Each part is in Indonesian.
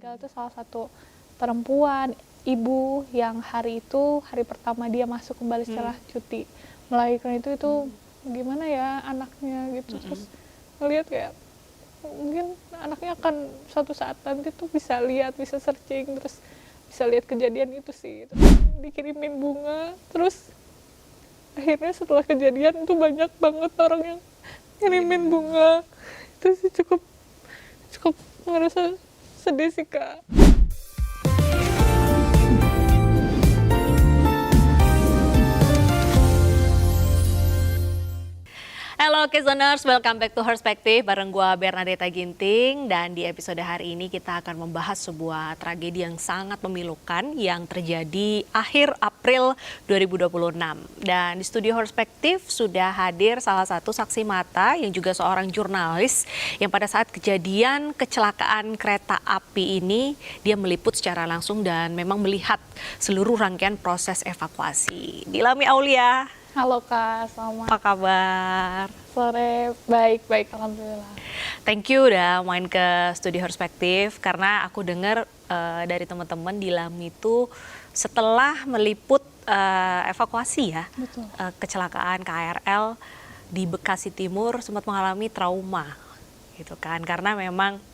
meninggal itu salah satu perempuan, ibu yang hari itu, hari pertama dia masuk kembali setelah cuti melahirkan itu gimana ya anaknya gitu. Terus ngelihat kayak mungkin anaknya akan suatu saat nanti tuh bisa lihat, bisa searching, terus bisa lihat kejadian itu sih. Terus dikirimin bunga, terus akhirnya setelah kejadian itu banyak banget orang yang ngirimin bunga. Itu sih cukup ngerasa sedih sih, Kak. Halo Kizoners, welcome back to Perspective bareng gua Bernadetta Ginting. Dan di episode hari ini kita akan membahas sebuah tragedi yang sangat memilukan yang terjadi akhir April 2026. Dan di studio Perspective sudah hadir salah satu saksi mata yang juga seorang jurnalis yang pada saat kejadian kecelakaan kereta api ini dia meliput secara langsung dan memang melihat seluruh rangkaian proses evakuasi. Dilami Aulia. Halo Kak, selamat. Apa kabar? Sore, baik, alhamdulillah. Thank you udah main ke Studio Perspektif karena aku dengar dari teman-teman di LAM itu setelah meliput evakuasi ya, kecelakaan KRL di Bekasi Timur sempat mengalami trauma gitu kan, karena memang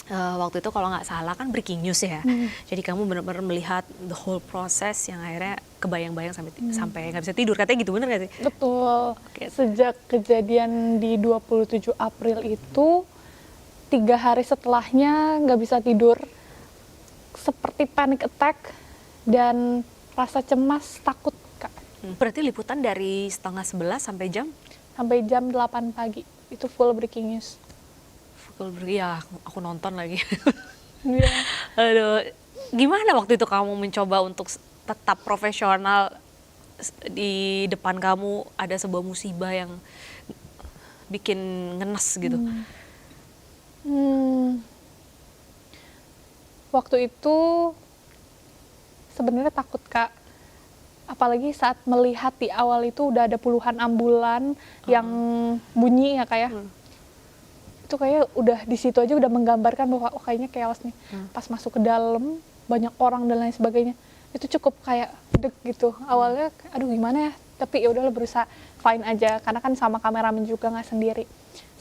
waktu itu kalau nggak salah kan breaking news ya, jadi kamu benar-benar melihat the whole process yang akhirnya kebayang-bayang sampai nggak bisa tidur, katanya gitu, bener nggak sih? Betul. Okay. Sejak kejadian di 27 April itu 3 hari setelahnya nggak bisa tidur, seperti panic attack dan rasa cemas, takut, Kak. Berarti liputan dari 10:30 sampai jam? Sampai jam 8 pagi itu full breaking news. Ya, aku nonton lagi. Iya. Aduh, gimana waktu itu kamu mencoba untuk tetap profesional di depan kamu ada sebuah musibah yang bikin ngenes gitu? Waktu itu sebenarnya takut, Kak. Apalagi saat melihat di awal itu udah ada puluhan ambulan yang bunyi ya, Kak ya. Itu kayak udah di situ aja udah menggambarkan bahwa oh kayaknya chaos nih. Pas masuk ke dalam banyak orang dan lain sebagainya, itu cukup kayak deg gitu. Awalnya aduh gimana ya, tapi ya udahlah berusaha fine aja karena kan sama kameramen juga nggak sendiri.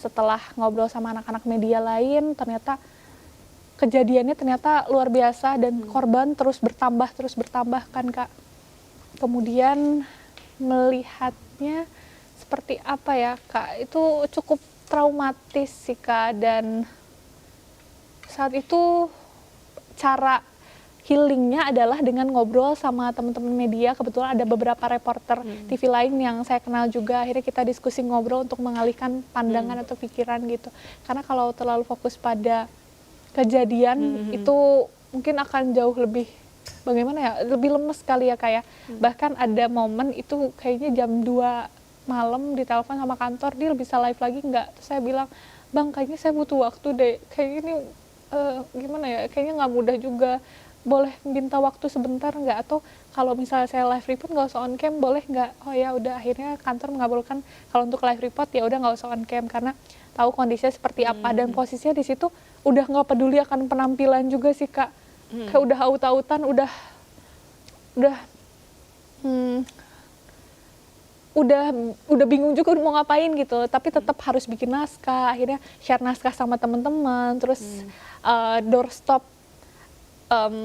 Setelah ngobrol sama anak-anak media lain, ternyata kejadiannya ternyata luar biasa dan korban terus bertambah kan, Kak. Kemudian melihatnya seperti apa ya, Kak, itu cukup traumatis sih, Kak, dan saat itu cara healingnya adalah dengan ngobrol sama teman-teman media. Kebetulan ada beberapa reporter TV lain yang saya kenal juga, akhirnya kita diskusi ngobrol untuk mengalihkan pandangan atau pikiran gitu, karena kalau terlalu fokus pada kejadian itu mungkin akan jauh lebih bagaimana ya, lebih lemes kali ya, kayak bahkan ada momen itu kayaknya jam 2 malam ditelepon sama kantor, dia bisa live lagi nggak? Terus saya bilang, bang kayaknya saya butuh waktu deh, kayaknya ini gimana ya, kayaknya nggak mudah juga, boleh minta waktu sebentar nggak? Atau kalau misalnya saya live report nggak usah on cam boleh nggak? Oh ya udah, akhirnya kantor mengabulkan kalau untuk live report ya udah nggak usah on cam karena tahu kondisinya seperti apa. Dan posisinya di situ udah nggak peduli akan penampilan juga sih, Kak. Kayak udah aut-autan, udah bingung juga mau ngapain gitu, tapi tetap harus bikin naskah. Akhirnya share naskah sama teman-teman, terus doorstop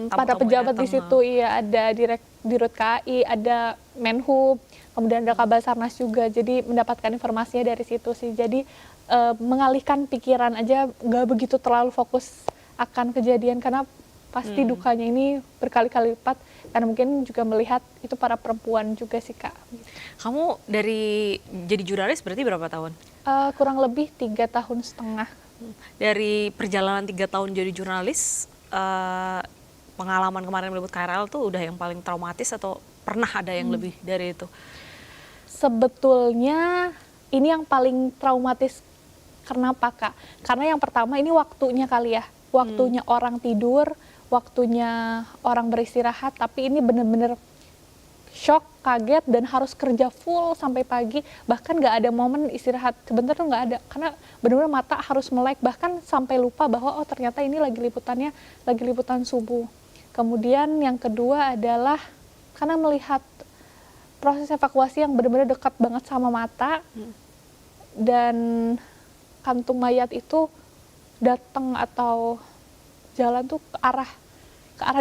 pada pejabat di situ. Iya, ada Dirut KAI, ada Menhub, kemudian ada Kabasarnas juga, jadi mendapatkan informasinya dari situ sih. Jadi mengalihkan pikiran aja, nggak begitu terlalu fokus akan kejadian karena pasti dukanya ini berkali-kali lipat, karena mungkin juga melihat itu para perempuan juga sih, Kak. Kamu dari jadi jurnalis berarti berapa tahun? Kurang lebih 3,5 tahun. Dari perjalanan 3 tahun jadi jurnalis, pengalaman kemarin meliput KRL tuh udah yang paling traumatis atau pernah ada yang lebih dari itu? Sebetulnya ini yang paling traumatis. Kenapa, Kak? Karena yang pertama ini waktunya kali ya, waktunya orang tidur, waktunya orang beristirahat, tapi ini bener-bener shock, kaget, dan harus kerja full sampai pagi, bahkan nggak ada momen istirahat sebentar tuh nggak ada, karena benar-benar mata harus melek, bahkan sampai lupa bahwa oh ternyata ini lagi liputan subuh. Kemudian yang kedua adalah karena melihat proses evakuasi yang benar-benar dekat banget sama mata, dan kantung mayat itu datang atau jalan tuh ke arah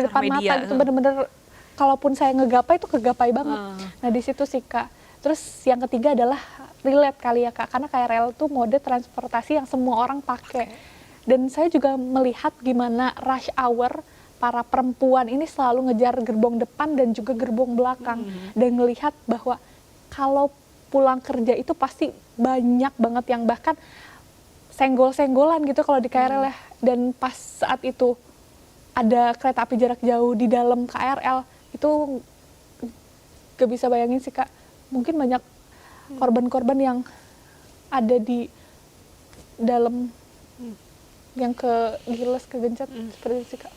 depan media, mata gitu, bener-bener kalaupun saya ngegapai itu kegapai banget. Nah di situ sih Kak. Terus yang ketiga adalah relate kali ya Kak, karena KRL tuh mode transportasi yang semua orang pakai. Dan saya juga melihat gimana rush hour para perempuan ini selalu ngejar gerbong depan dan juga gerbong belakang, dan melihat bahwa kalau pulang kerja itu pasti banyak banget yang bahkan senggol-senggolan gitu kalau di KRL ya. Dan pas saat itu ada kereta api jarak jauh di dalam KRL, itu gak bisa bayangin sih Kak. Mungkin banyak korban-korban yang ada di dalam yang kegiles, kegencet seperti itu sih Kak.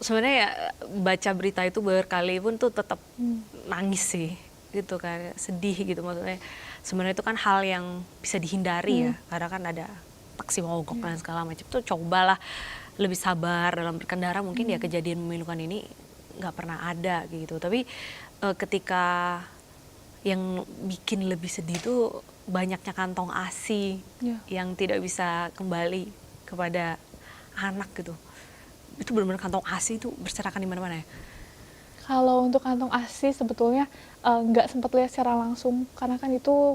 Sebenarnya ya baca berita itu berkali pun tuh tetap nangis sih gitu kan, sedih gitu maksudnya. Sebenarnya itu kan hal yang bisa dihindari ya, karena kan ada taksi mogok dan segala macam. Tuh cobalah lebih sabar dalam berkendara, mungkin ya kejadian memilukan ini nggak pernah ada gitu. Tapi ketika yang bikin lebih sedih tuh banyaknya kantong ASI yang tidak bisa kembali kepada anak gitu. Itu benar-benar kantong ASI itu berserakan di mana-mana ya? Kalau untuk kantong ASI sebetulnya nggak sempat lihat secara langsung, karena kan itu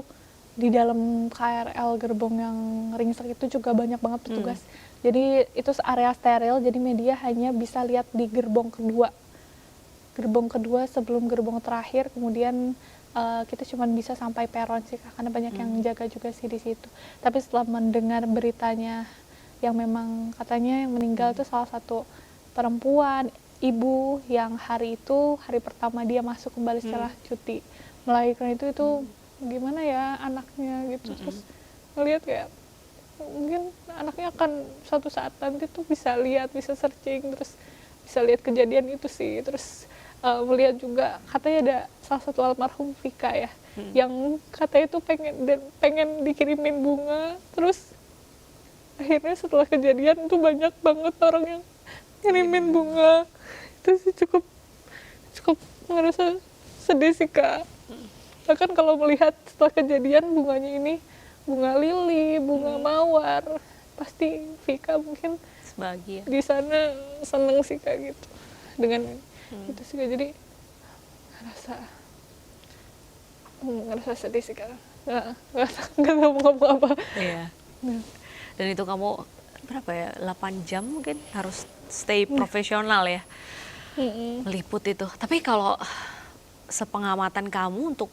di dalam KRL gerbong yang ringsek itu juga banyak banget petugas. Jadi itu area steril, jadi media hanya bisa lihat di gerbong kedua. Gerbong kedua sebelum gerbong terakhir, kemudian kita cuma bisa sampai peron sih, karena banyak yang jaga juga sih di situ. Tapi setelah mendengar beritanya yang memang katanya yang meninggal itu salah satu perempuan, ibu yang hari itu hari pertama dia masuk kembali setelah cuti melahirkan itu gimana ya anaknya gitu. Terus ngelihat kayak mungkin anaknya akan suatu saat nanti tuh bisa lihat, bisa searching, terus bisa lihat kejadian itu sih. Terus melihat juga katanya ada salah satu almarhum Vika ya, yang katanya tuh pengen dikirimin bunga, terus akhirnya setelah kejadian tuh banyak banget orang yang ngirimin bunga. Itu sih cukup ngerasa sedih sih Kak. Bahkan kalau melihat setelah kejadian bunganya ini bunga lili, bunga mawar, pasti Vika mungkin Bahagia di sana seneng sih Kak gitu dengan itu sih Kak. Jadi ngerasa sedih sih Kak. Nggak tahu mau ngomong apa. Iya. Dan itu kamu berapa ya, 8 jam mungkin harus stay profesional ya meliput itu. Tapi kalau sepengamatan kamu untuk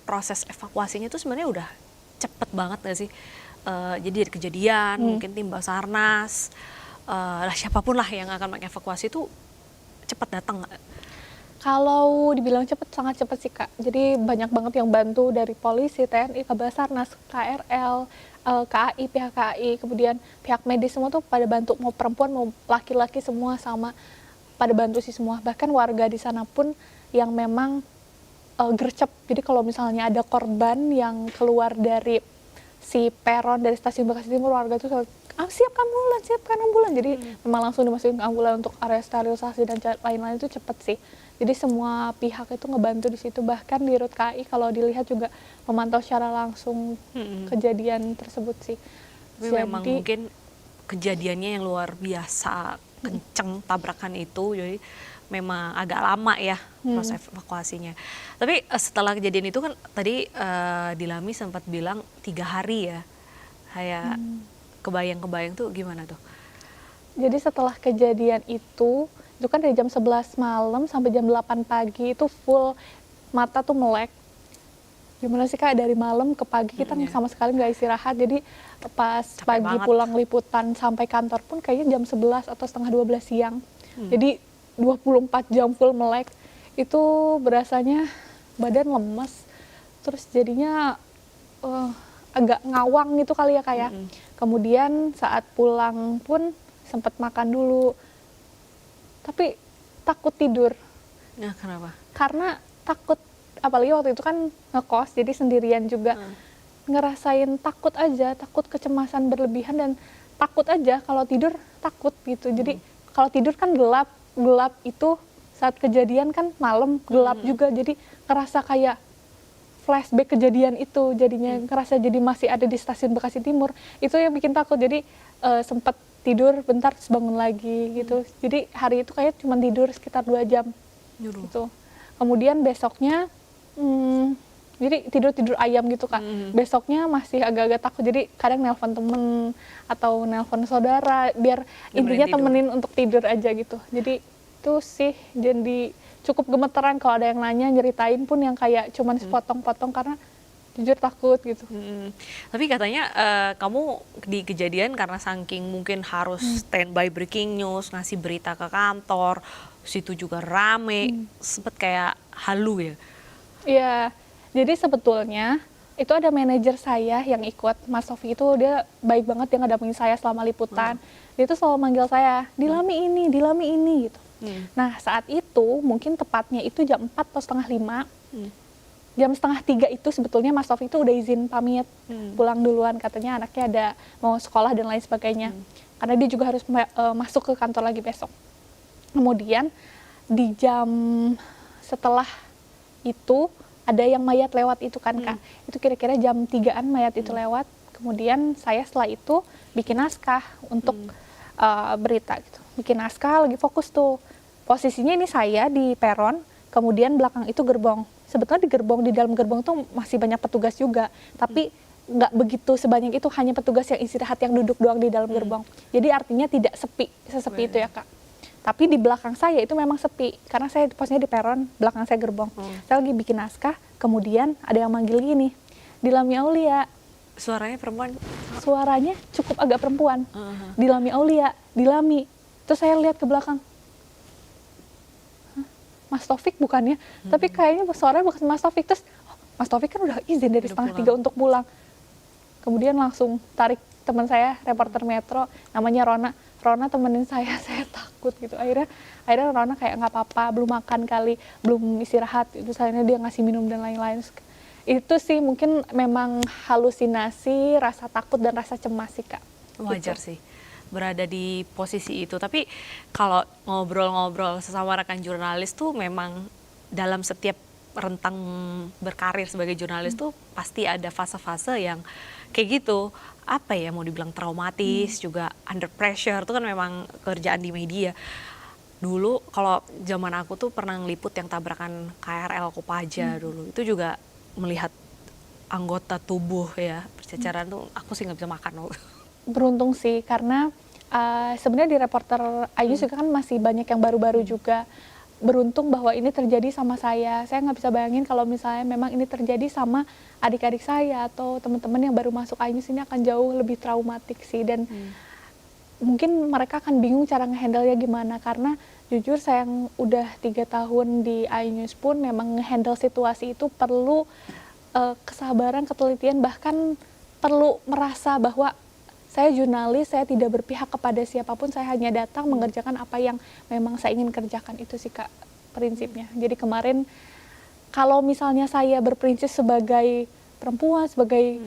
proses evakuasinya itu sebenarnya udah cepet banget gak sih? Jadi dari kejadian mungkin tim Basarnas siapapun lah yang akan mengevakuasi itu cepat datang nggak? Kalau dibilang cepet, sangat cepet sih Kak. Jadi banyak banget yang bantu dari polisi, TNI, Basarnas, KRL, KAI, pihak KAI, kemudian pihak medis semua tuh pada bantu, mau perempuan mau laki-laki semua sama pada bantu sih semua. Bahkan warga di sana pun yang memang gercep. Jadi kalau misalnya ada korban yang keluar dari si peron dari stasiun Bekasi Timur, warga tuh selalu, siapkan ambulan. Jadi memang langsung dimasukin ke ambulan untuk area sterilisasi dan lain-lain itu cepet sih. Jadi semua pihak itu ngebantu di situ. Bahkan di Rut KAI kalau dilihat juga memantau secara langsung kejadian tersebut sih. Tapi memang mungkin kejadiannya yang luar biasa kenceng tabrakan itu, jadi memang agak lama ya proses evakuasinya. Tapi setelah kejadian itu kan tadi Dilami sempat bilang 3 hari ya. Kayak kebayang-kebayang tuh gimana tuh? Jadi setelah kejadian itu kan dari jam 11 malam sampai jam 8 pagi itu full mata tuh melek. Gimana sih Kak, dari malam ke pagi kita sama sekali nggak istirahat. Jadi pas Capek pagi banget. pulang liputan sampai kantor pun kayaknya jam 11 atau setengah 12 siang. Jadi 24 jam full melek. Itu berasanya badan lemes. Terus jadinya agak ngawang gitu kali ya Kak ya. Kemudian saat pulang pun sempat makan dulu. Tapi takut tidur. Nah, kenapa? Karena takut, apalagi waktu itu kan ngekos, jadi sendirian juga. Ngerasain takut aja, takut kecemasan berlebihan dan takut aja kalau tidur takut gitu. Jadi kalau tidur kan gelap itu saat kejadian kan malam gelap juga, jadi ngerasa kayak flashback kejadian itu, jadinya ngerasa jadi masih ada di stasiun Bekasi Timur. Itu yang bikin takut, jadi sempat tidur bentar terus bangun lagi gitu. Jadi hari itu kayak cuma tidur sekitar 2 jam gitu. Kemudian besoknya jadi tidur ayam gitu Kak. Besoknya masih agak-agak takut, jadi kadang nelpon temen atau nelpon saudara biar intinya temenin untuk tidur aja gitu. Jadi itu sih jadi cukup gemeteran kalau ada yang nanya, nyeritain pun yang kayak cuman sepotong-potong karena jujur takut gitu. Tapi katanya kamu di kejadian karena saking mungkin harus standby breaking news, ngasih berita ke kantor, situ juga rame, sempet kayak halu ya? Iya, jadi sebetulnya itu ada manajer saya yang ikut, Mas Sofi itu dia baik banget, dia ngedampingin saya selama liputan. Dia tuh selalu manggil saya, Dilami ini gitu. Nah saat itu mungkin tepatnya itu jam 4 atau setengah 5, jam setengah 3 itu sebetulnya Mas Sofi itu udah izin pamit pulang duluan, katanya anaknya ada mau sekolah dan lain sebagainya. Karena dia juga harus masuk ke kantor lagi besok. Kemudian di jam setelah itu ada yang mayat lewat itu kan Kak. Itu kira-kira jam 3-an mayat itu lewat. Kemudian saya setelah itu bikin naskah untuk berita gitu. Bikin naskah lagi fokus tuh. Posisinya ini saya di peron, kemudian belakang itu gerbong. Sebetulnya di dalam gerbong tuh masih banyak petugas juga, tapi nggak begitu sebanyak itu, hanya petugas yang istirahat yang duduk doang di dalam gerbong. Jadi artinya tidak sesepi itu ya Kak. Tapi di belakang saya itu memang sepi, karena saya posisinya di peron, belakang saya gerbong. Saya lagi bikin naskah, kemudian ada yang manggil gini, Dilami Aulia. Suaranya perempuan? Suaranya cukup agak perempuan. Dilami Aulia, Dilami. Terus saya lihat ke belakang, Mas Taufik bukannya, tapi kayaknya suaranya bukan Mas Taufik. Terus Mas Taufik kan udah izin dari setengah 3 untuk pulang. Kemudian langsung tarik teman saya, reporter Metro, namanya Rona temenin saya takut gitu. Akhirnya Rona kayak nggak apa-apa, belum makan kali, belum istirahat. Itu sayangnya dia ngasih minum dan lain-lain. Itu sih mungkin memang halusinasi, rasa takut dan rasa cemas sih Kak. Wajar gitu. sih berada di posisi itu. Tapi kalau ngobrol-ngobrol sesama rekan jurnalis tuh memang dalam setiap rentang berkarir sebagai jurnalis tuh pasti ada fase-fase yang kayak gitu. Apa ya, mau dibilang traumatis, juga under pressure, itu kan memang kerjaan di media. Dulu kalau zaman aku tuh pernah ngeliput yang tabrakan KRL Kopaja dulu. Itu juga melihat anggota tubuh ya, berceceran tuh aku sih nggak bisa makan. Beruntung sih, karena sebenarnya di reporter iNews juga kan masih banyak yang baru-baru juga. Beruntung bahwa ini terjadi sama saya nggak bisa bayangin kalau misalnya memang ini terjadi sama adik-adik saya atau teman-teman yang baru masuk iNews, ini akan jauh lebih traumatik sih. Dan mungkin mereka akan bingung cara ngehandle-nya gimana, karena jujur saya yang udah 3 tahun di iNews pun memang ngehandle situasi itu perlu kesabaran, ketelitian, bahkan perlu merasa bahwa saya jurnalis, saya tidak berpihak kepada siapapun, saya hanya datang mengerjakan apa yang memang saya ingin kerjakan. Itu sih Kak prinsipnya. Jadi kemarin kalau misalnya saya berprinsip sebagai perempuan, sebagai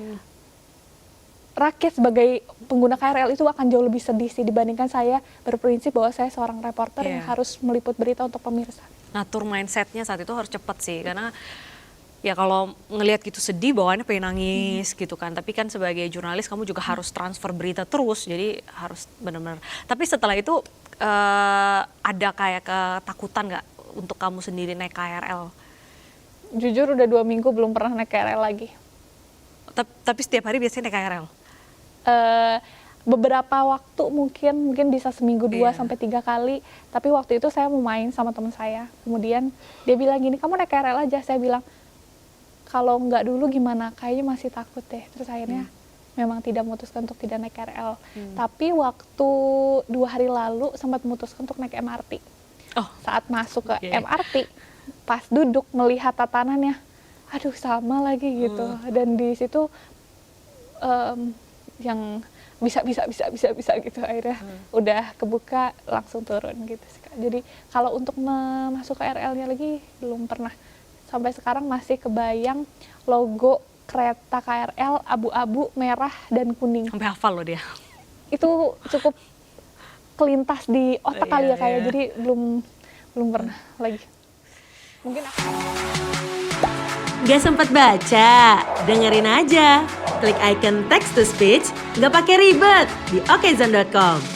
rakyat, sebagai pengguna KRL, itu akan jauh lebih sedih sih dibandingkan saya berprinsip bahwa saya seorang reporter yang harus meliput berita untuk pemirsa. Ngatur mindsetnya saat itu harus cepat sih, karena ya kalau ngelihat gitu sedih bawaannya pengen nangis gitu kan. Tapi kan sebagai jurnalis kamu juga harus transfer berita terus, jadi harus benar-benar. Tapi setelah itu ada kayak ketakutan nggak untuk kamu sendiri naik KRL? Jujur udah 2 minggu belum pernah naik KRL lagi. Tapi setiap hari biasanya naik KRL? Beberapa waktu mungkin bisa seminggu 2 sampai 3 kali. Tapi waktu itu saya mau main sama teman saya. Kemudian dia bilang gini, kamu naik KRL aja. Saya bilang, kalau nggak dulu gimana, kayaknya masih takut deh. Terus akhirnya memang tidak memutuskan untuk tidak naik KRL. Tapi waktu 2 hari lalu sempat memutuskan untuk naik MRT. Saat masuk ke MRT, pas duduk melihat tatanannya, aduh sama lagi gitu. Dan di situ yang bisa gitu, akhirnya udah kebuka langsung turun gitu sih, Kak. Jadi kalau untuk masuk KRL-nya lagi belum pernah. Sampai sekarang masih kebayang logo kereta KRL abu-abu, merah, dan kuning. Sampai hafal loh dia. Itu cukup kelintas di otak kali ya, kayak jadi belum pernah lagi. Mungkin Gak sempat baca? Dengerin aja. Klik icon text to speech, gak pakai ribet di okezone.com.